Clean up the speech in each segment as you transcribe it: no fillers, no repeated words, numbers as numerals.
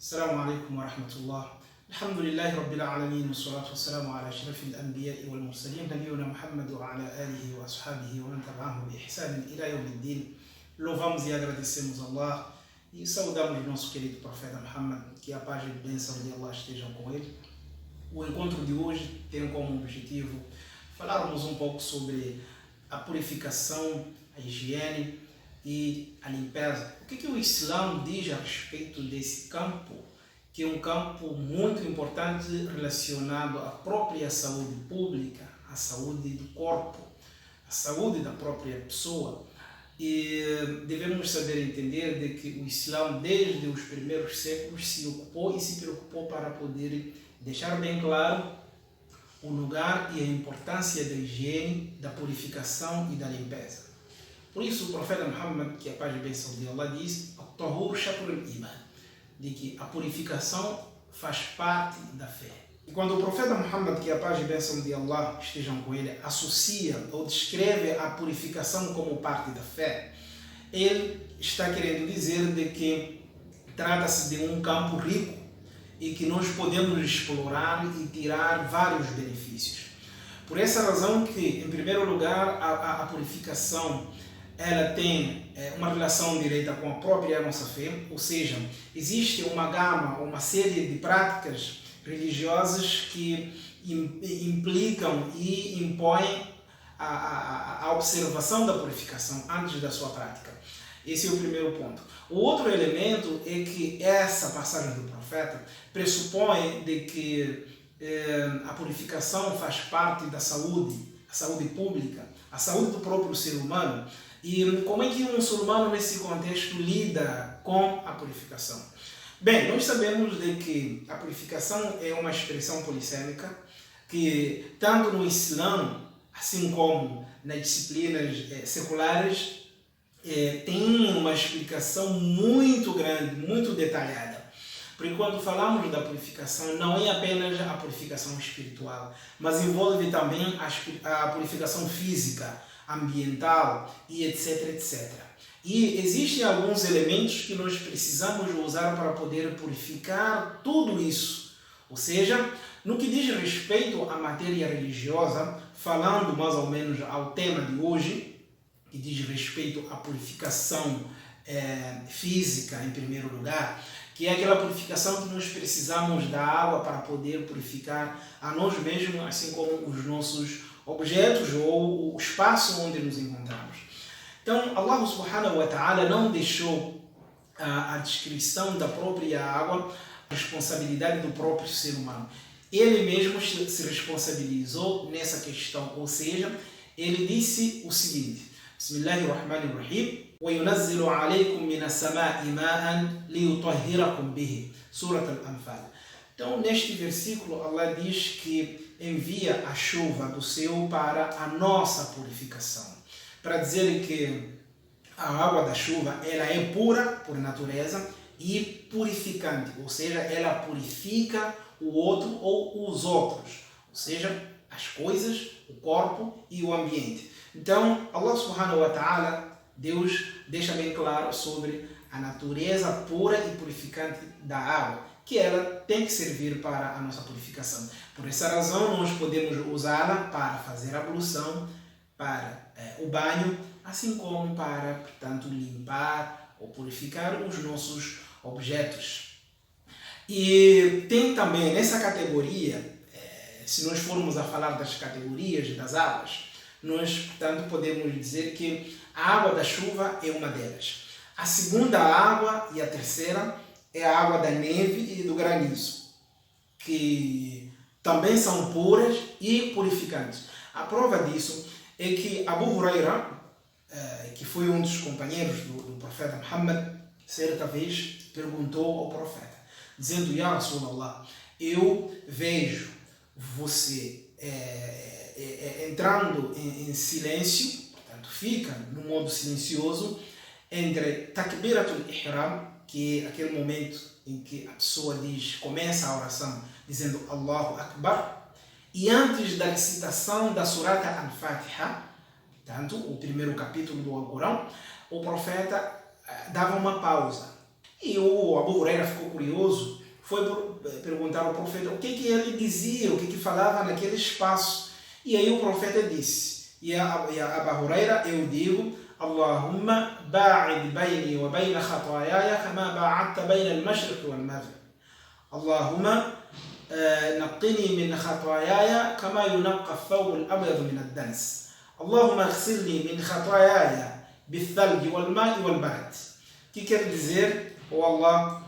السلام عليكم ورحمة الله. الحمد لله رب العالمين والصلاة والسلام على أشرف الأنبياء والمرسلين نبينا محمد وعلى آله وأصحابه ومن تبعهم بإحسان إلى يوم الدين. Louvamos e agradecemos a Allah e saudamos o nosso querido profeta Muhammad, que a paz e a bênção de Allah estejam com ele. O encontro de hoje tem como objetivo falarmos um pouco sobre a purificação, a higiene e a limpeza. O que o Islã diz a respeito desse campo, que é um campo muito importante relacionado à própria saúde pública, à saúde do corpo, à saúde da própria pessoa. E devemos saber entender de que o Islã, desde os primeiros séculos, se ocupou e se preocupou para poder deixar bem claro o lugar e a importância da higiene, da purificação e da limpeza. Por isso, o profeta Muhammad, que a paz e a bênção de Allah, diz "At-tahur shatrul iman", de que a purificação faz parte da fé. E quando o profeta Muhammad, que a paz e a bênção de Allah estejam com ele, associa ou descreve a purificação como parte da fé, ele está querendo dizer de que trata-se de um campo rico e que nós podemos explorar e tirar vários benefícios. Por essa razão que, em primeiro lugar, a purificação ela tem uma relação direta com a própria nossa fé, ou seja, existe uma gama, uma série de práticas religiosas que implicam e impõem a observação da purificação antes da sua prática. Esse é o primeiro ponto. O outro elemento é que essa passagem do profeta pressupõe de que a purificação faz parte da saúde, a saúde pública, a saúde do próprio ser humano. E como é que um muçulmano nesse contexto lida com a purificação? Bem, nós sabemos de que a purificação é uma expressão polissêmica que tanto no Islã, assim como nas disciplinas seculares, tem uma explicação muito grande, muito detalhada. Porque quando falamos da purificação, não é apenas a purificação espiritual, mas envolve também a purificação física, ambiental e etc, etc. E existem alguns elementos que nós precisamos usar para poder purificar tudo isso. Ou seja, no que diz respeito à matéria religiosa, falando mais ou menos ao tema de hoje, que diz respeito à purificação física em primeiro lugar, que é aquela purificação que nós precisamos da água para poder purificar a nós mesmos, assim como os nossos objetos ou o espaço onde nos encontramos. Então, Allah subhanahu wa ta'ala não deixou a descrição da própria água, a responsabilidade do próprio ser humano. Ele mesmo se responsabilizou nessa questão, ou seja, ele disse o seguinte: Bismillahirrahmanirrahim, وَيُنَزِّلُ عَلَيْكُمْ مِنَ السَّمَاءِ مَاءً لِيُطَهِّرَكُمْ بِهِ. Surat Al-Anfal. Então, neste versículo, Allah diz que envia a chuva do céu para a nossa purificação. Para dizer que a água da chuva ela é pura por natureza e purificante, ou seja, ela purifica o outro ou os outros, ou seja, as coisas, o corpo e o ambiente. Então, Allah subhanahu wa ta'ala, Deus deixa bem claro sobre a natureza pura e purificante da água, que ela tem que servir para a nossa purificação. Por essa razão, nós podemos usá-la para fazer a ablução, para o banho, assim como para, portanto, limpar ou purificar os nossos objetos. E tem também nessa categoria, se nós formos a falar das categorias das águas, nós, portanto, podemos dizer que a água da chuva é uma delas. A segunda água e a terceira é a água da neve e do granizo, que também são puras e purificantes. A prova disso é que Abu Huraira, que foi um dos companheiros do profeta Muhammad, certa vez perguntou ao profeta, dizendo: Ya Rasulallah, eu vejo você entrando em silêncio, portanto fica no modo silencioso, entre Takbiratul Ihram, que é aquele momento em que a pessoa começa a oração dizendo Allahu Akbar, e antes da recitação da Surat Al-Fatiha, tanto o primeiro capítulo do Alcorão, o profeta dava uma pausa. E o Abu Huraira ficou curioso, foi perguntar ao profeta o que ele dizia, o que falava naquele espaço. E aí o profeta disse, e a Abu Huraira, eu digo, Allahumma ba'id bayni wa bayna khatayaya kama ba'adta bayna al-mashriq wal-maghrib. Allahumma نقني من خطاياي كما ينقى الثوب الأبيض من الدنس اللهم اغسلني من خطاياي بالثلج والماء والبرد. Que quer dizer, oh Allah,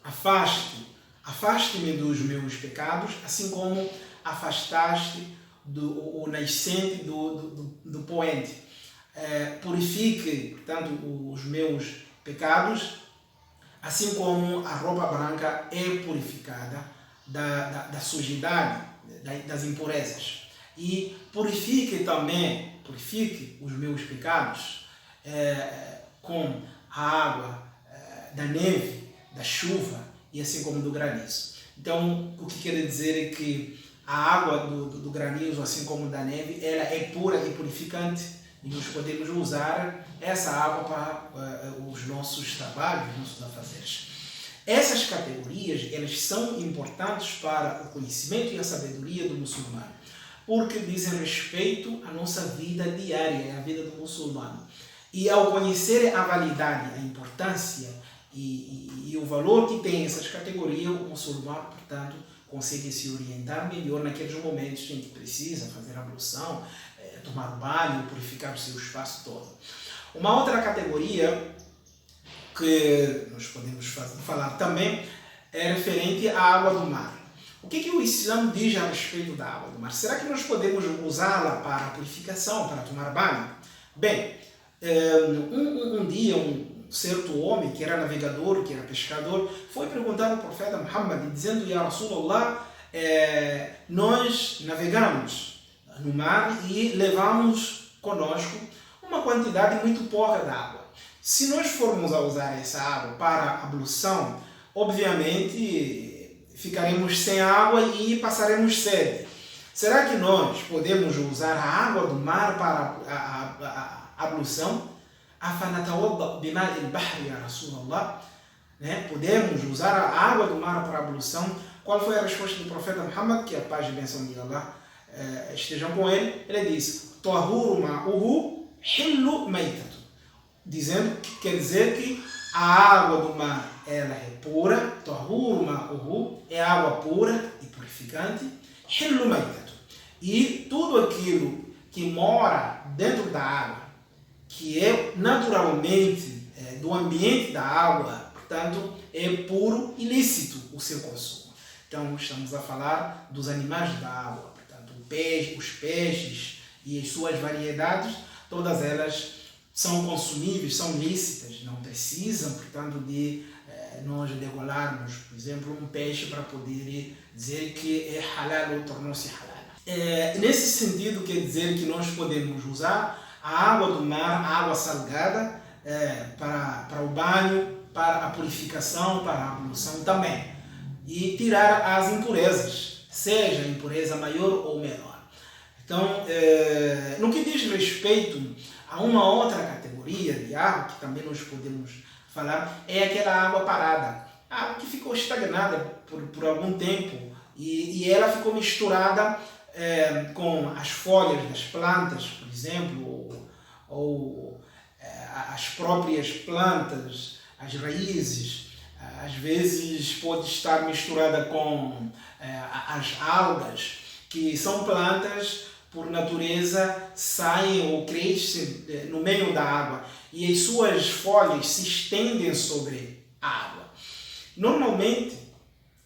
afaste-me dos meus pecados, assim como afastaste o nascente do poente. Purifique, portanto, os meus pecados, assim como a roupa branca é purificada da sujidade, das impurezas. E purifique os meus pecados com a água da neve, da chuva e assim como do granizo. Então, o que quer dizer é que a água do granizo, assim como da neve, ela é pura e purificante e nós podemos usar essa água para os nossos trabalhos, os nossos afazeres. Essas categorias, elas são importantes para o conhecimento e a sabedoria do muçulmano, porque dizem respeito à nossa vida diária, à vida do muçulmano. E ao conhecer a validade, a importância e o valor que tem essas categorias, o muçulmano, portanto, consegue se orientar melhor naqueles momentos em que precisa fazer ablução, tomar banho, purificar o seu espaço todo. Uma outra categoria que nós podemos falar também é referente à água do mar. O que o Islã diz a respeito da água do mar? Será que nós podemos usá-la para a purificação, para tomar banho? Bem, um dia um certo homem que era navegador, que era pescador, foi perguntar ao profeta Muhammad, dizendo: Ya Rasulullah, nós navegamos no mar e levamos conosco uma quantidade muito pouca de água. Se nós formos a usar essa água para ablução, obviamente ficaremos sem água e passaremos sede. Será que nós podemos usar a água do mar para a ablução? Podemos usar a água do mar para a ablução? Qual foi a resposta do profeta Muhammad, que a paz e bênção de Allah estejam com ele? Ele disse: Tahuru ma'uhu hillu maitatu. Dizendo que quer dizer que a água do mar ela é pura, tahuru ma'uhu é água pura e purificante, hillu maitatu. E tudo aquilo que mora dentro da água, que é naturalmente do ambiente da água, portanto, é puro e lícito o seu consumo. Então, estamos a falar dos animais da água, portanto, os peixes e as suas variedades, todas elas são consumíveis, são lícitas, não precisam, portanto, de nós degolarmos, por exemplo, um peixe para poder dizer que é halal ou tornou-se halal. Nesse sentido, quer dizer que nós podemos usar a água do mar, a água salgada, para o banho, para a purificação, para a ablução também. E tirar as impurezas, seja impureza maior ou menor. Então, no que diz respeito a uma outra categoria de água, que também nós podemos falar, é aquela água parada. A água que ficou estagnada por algum tempo e ela ficou misturada com as folhas das plantas, por exemplo, ou as próprias plantas, as raízes. Às vezes pode estar misturada com as algas, que são plantas por natureza saem ou crescem no meio da água e as suas folhas se estendem sobre a água. Normalmente,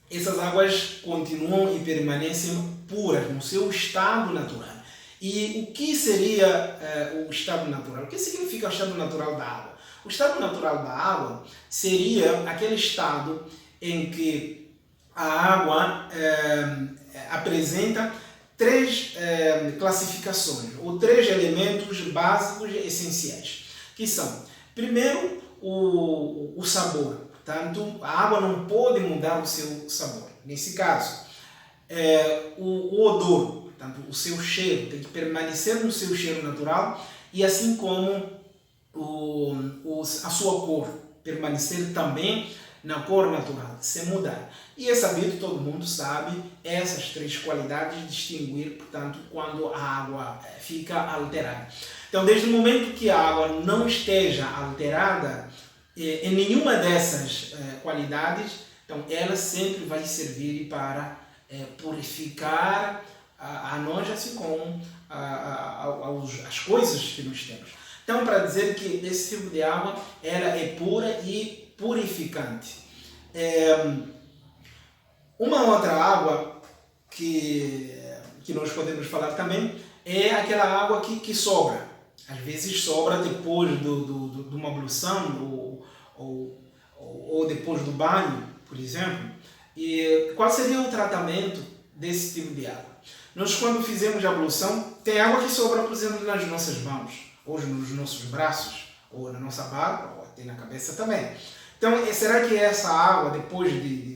essas águas continuam e permanecem puras no seu estado natural. E o que seria o estado natural? O que significa o estado natural da água? O estado natural da água seria aquele estado em que a água apresenta três classificações, ou três elementos básicos e essenciais, que são, primeiro, o sabor. Portanto, a água não pode mudar o seu sabor. Nesse caso, o odor, portanto, o seu cheiro, tem que permanecer no seu cheiro natural, e assim como a sua cor, permanecer também na cor natural, sem mudar. E é sabido, todo mundo sabe, essas três qualidades distinguir, portanto, quando a água fica alterada. Então, desde o momento que a água não esteja alterada em nenhuma dessas qualidades, então ela sempre vai servir para purificar a nós, assim como as coisas que nós temos. Então, para dizer que esse tipo de água ela é pura e purificante. Uma outra água que nós podemos falar também é aquela água que sobra. Às vezes sobra depois de uma ablução ou depois do banho, por exemplo. E qual seria o tratamento desse tipo de água? Nós, quando fizemos a ablução, tem água que sobra, por exemplo, nas nossas mãos, ou nos nossos braços, ou na nossa barba, ou até na cabeça também. Então, será que essa água, depois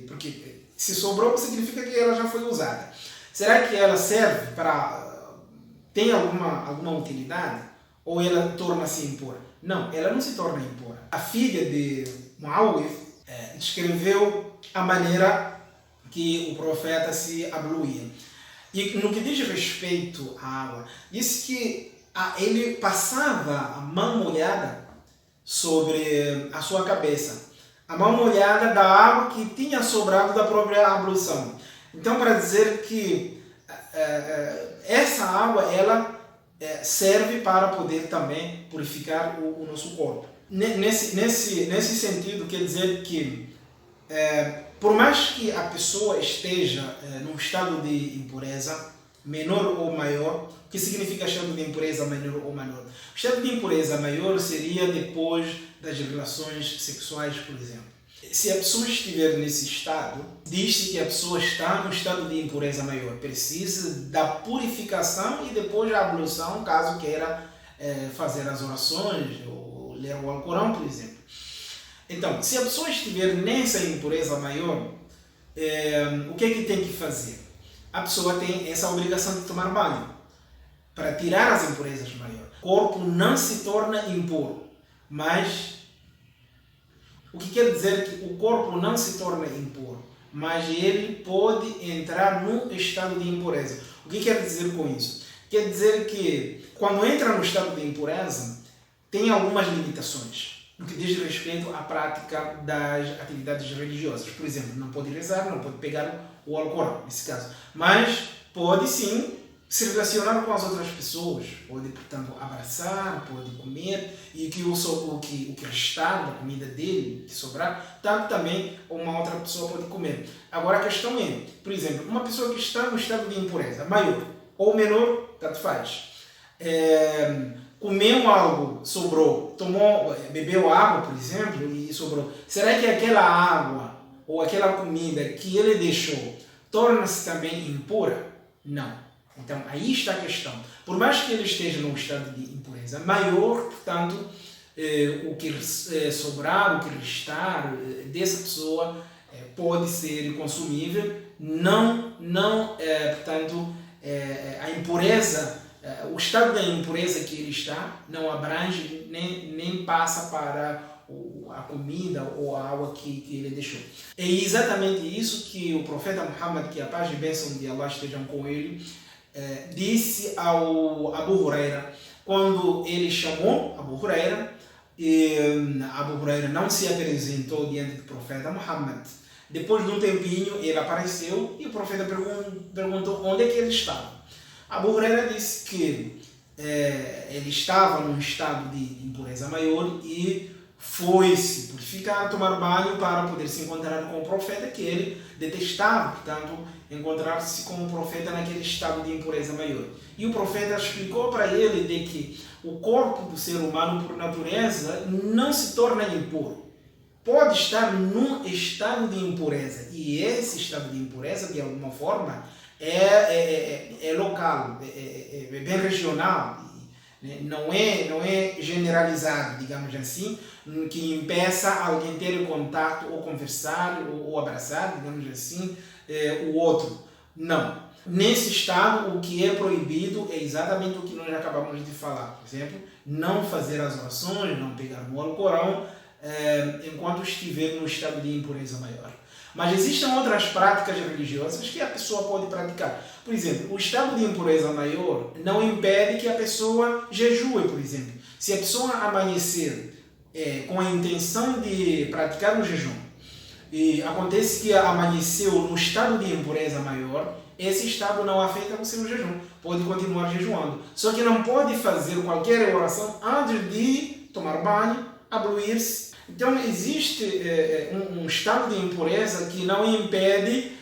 porque se sobrou, significa que ela já foi usada. Será que ela serve para... tem alguma utilidade? Ou ela torna-se impura? Não, ela não se torna impura. A filha de Muawiyah descreveu a maneira que o profeta se abluía. E no que diz respeito à água, disse que ele passava a mão molhada sobre a sua cabeça. A mão molhada da água que tinha sobrado da própria ablução. Então, para dizer que essa água, ela serve para poder também purificar o nosso corpo. Nesse sentido, quer dizer que por mais que a pessoa esteja num estado de impureza menor ou maior, o que significa estado de impureza menor ou maior? O estado de impureza maior seria depois das relações sexuais, por exemplo. Se a pessoa estiver nesse estado, diz-se que a pessoa está no estado de impureza maior. Precisa da purificação e depois da ablução, caso queira fazer as orações ou ler o Alcorão, por exemplo. Então, se a pessoa estiver nessa impureza maior, o que é que tem que fazer? A pessoa tem essa obrigação de tomar banho para tirar as impurezas maiores. O corpo não se torna impuro, mas o que quer dizer que o corpo não se torna impuro, mas ele pode entrar num estado de impureza. O que quer dizer com isso? Quer dizer que quando entra no estado de impureza, tem algumas limitações no que diz respeito à prática das atividades religiosas. Por exemplo, não pode rezar, não pode pegar o Alcorão, nesse caso. Mas pode sim se relacionar com as outras pessoas, pode, portanto, abraçar, pode comer, e que o que restar da comida dele, que sobrar, tanto também uma outra pessoa pode comer. Agora a questão é, por exemplo, uma pessoa que está no estado de impureza, maior ou menor, tanto faz, comeu algo, sobrou, bebeu água, por exemplo, e sobrou. Será que aquela água ou aquela comida que ele deixou torna-se também impura? Não. Então, aí está a questão. Por mais que ele esteja num estado de impureza maior, portanto, o que sobrar, o que restar dessa pessoa pode ser consumível, portanto, a impureza, o estado da impureza que ele está não abrange nem passa para a comida ou a água que ele deixou. É exatamente isso que o profeta Muhammad, que a paz e bênção de Allah estejam com ele, disse ao Abu Huraira, quando ele chamou Abu Huraira, e Abu Huraira não se apresentou diante do profeta Muhammad. Depois de um tempinho, ele apareceu e o profeta perguntou onde é que ele estava. Abu Huraira disse que ele estava num estado de impureza maior e foi se purificar, tomar banho para poder se encontrar com o profeta, que ele detestava, portanto, encontrar-se com o profeta naquele estado de impureza maior. E o profeta explicou para ele de que o corpo do ser humano, por natureza, não se torna impuro. Pode estar num estado de impureza, e esse estado de impureza, de alguma forma, é local, é bem regional, não é generalizado, digamos assim, que impeça alguém ter contato ou conversar ou abraçar, digamos assim, o outro. Não. Nesse estado, o que é proibido é exatamente o que nós acabamos de falar. Por exemplo, não fazer as orações, não pegar no Alcorão, enquanto estiver no estado de impureza maior. Mas existem outras práticas religiosas que a pessoa pode praticar. Por exemplo, o estado de impureza maior não impede que a pessoa jejue, por exemplo. Se a pessoa amanhecer com a intenção de praticar o jejum e acontece que amanheceu no estado de impureza maior, esse estado não afeta o seu jejum. Pode continuar jejuando. Só que não pode fazer qualquer oração antes de tomar banho, abluir-se. Então existe um estado de impureza que não impede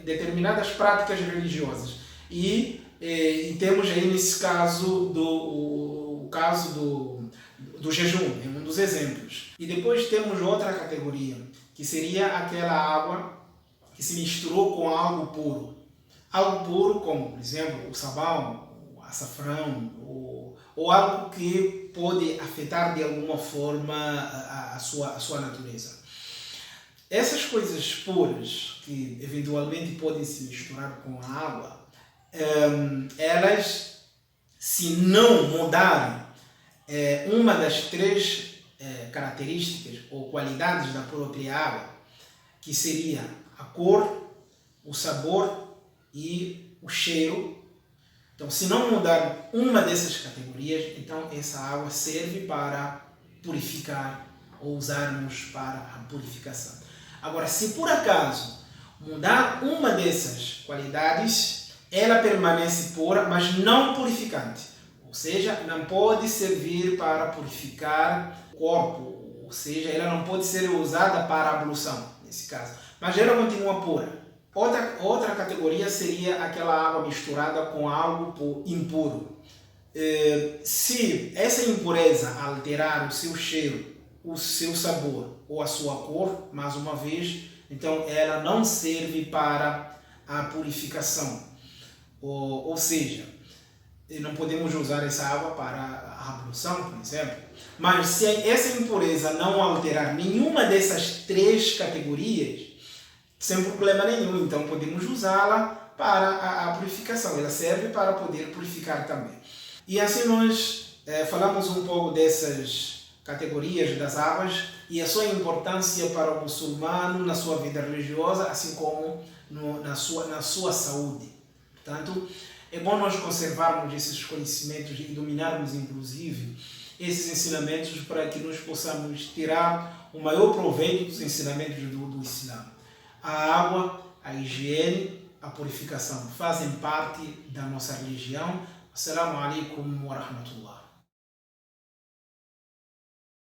determinadas práticas religiosas. E temos aí nesse caso o caso do jejum, é um dos exemplos. E depois temos outra categoria, que seria aquela água que se misturou com algo puro. Algo puro como, por exemplo, o sabão, o açafrão, ou algo que pode afetar de alguma forma a sua natureza. Essas coisas puras, que eventualmente podem se misturar com a água, elas, se não mudarem uma das três características ou qualidades da própria água, que seria a cor, o sabor e o cheiro. Então, se não mudar uma dessas categorias, então essa água serve para purificar ou usarmos para a purificação. Agora, se por acaso mudar uma dessas qualidades, ela permanece pura, mas não purificante. Ou seja, não pode servir para purificar o corpo, ou seja, ela não pode ser usada para a ablução, nesse caso. Mas ela continua pura. Outra categoria seria aquela água misturada com algo impuro. Se essa impureza alterar o seu cheiro, o seu sabor ou a sua cor, mais uma vez, então ela não serve para a purificação. Ou seja, não podemos usar essa água para a ablução, por exemplo. Mas se essa impureza não alterar nenhuma dessas três categorias, sem problema nenhum, então podemos usá-la para a purificação. Ela serve para poder purificar também. E assim nós falamos um pouco dessas categorias das águas e a sua importância para o muçulmano na sua vida religiosa, assim como na sua saúde. Portanto, é bom nós conservarmos esses conhecimentos e dominarmos, inclusive, esses ensinamentos para que nós possamos tirar o maior proveito dos ensinamentos do Islã. A água, a higiene, a purificação fazem parte da nossa religião. Assalamu alaikum wa rahmatullah.